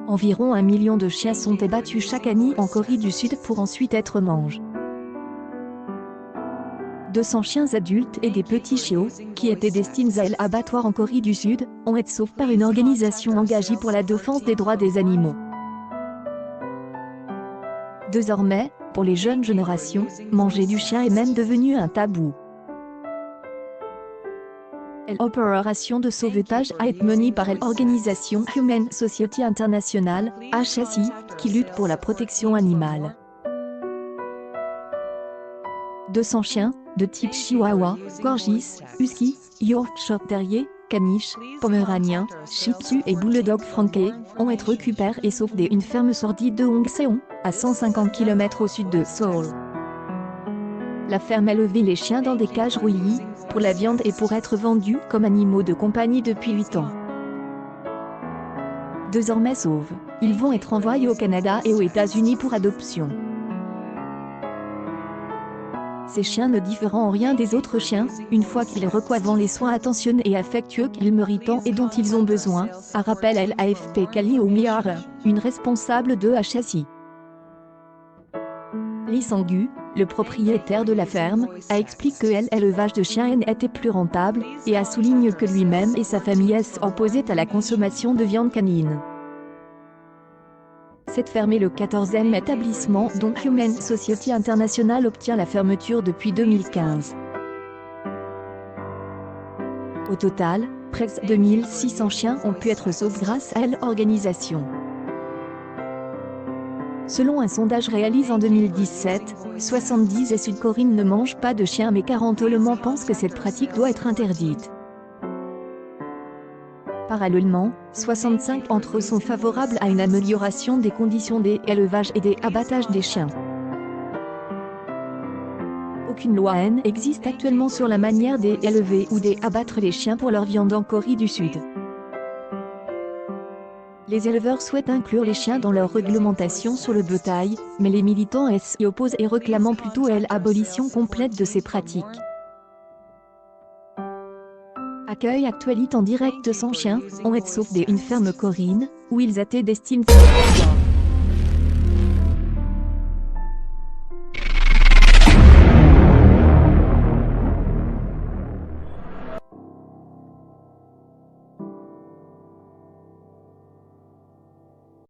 Environ 1 million de chiens sont abattus chaque année en Corée du Sud pour ensuite être mangés. 200 chiens adultes et des petits chiots, qui étaient destinés à l'abattoir en Corée du Sud, ont été sauvés par une organisation engagée pour la défense des droits des animaux. Désormais, pour les jeunes générations, manger du chien est même devenu un tabou. L'opération de sauvetage a été menée par l'organisation Humane Society International, HSI, qui lutte pour la protection animale. 200 chiens, de type Chihuahua, Corgis, Husky, Yorkshire Terrier, Caniche, Poméranien, Shih Tzu et Bulldog Franké, ont été récupérés et sauvés d'une ferme sordide de Hongseong, à 150 km au sud de Seoul. La ferme élevait les chiens dans des cages rouillées, pour la viande et pour être vendus comme animaux de compagnie depuis 8 ans. Désormais sauvés, ils vont être envoyés au Canada et aux États-Unis pour adoption. Ces chiens ne diffèrent en rien des autres chiens, une fois qu'ils reçoivent les soins attentionnés et affectueux qu'ils méritent et dont ils ont besoin, a rappelé l'AFP Kali Oumiyara, une responsable de HSI. Lee Sang-gu, le propriétaire de la ferme, a expliqué que l'élevage de chiens était plus rentable, et a souligné que lui-même et sa famille s'opposaient à la consommation de viande canine. Cette ferme est le 14e établissement dont Humane Society International obtient la fermeture depuis 2015. Au total, près de 2600 chiens ont pu être sauvés grâce à l'organisation. Selon un sondage réalisé en 2017, 70 Sud-Coréens ne mangent pas de chiens mais 40 Allemands pensent que cette pratique doit être interdite. Parallèlement, 65 entre eux sont favorables à une amélioration des conditions d'élevage et d'abattage des chiens. Aucune loi n'existe actuellement sur la manière d'élever ou d'abattre les chiens pour leur viande en Corée du Sud. Les éleveurs souhaitent inclure les chiens dans leur réglementation sur le bétail, mais les militants s'y opposent et réclament plutôt l'abolition complète de ces pratiques. Accueil actualité en direct sans chien, on est sauf d'une ferme coréenne, où ils étaient destinés.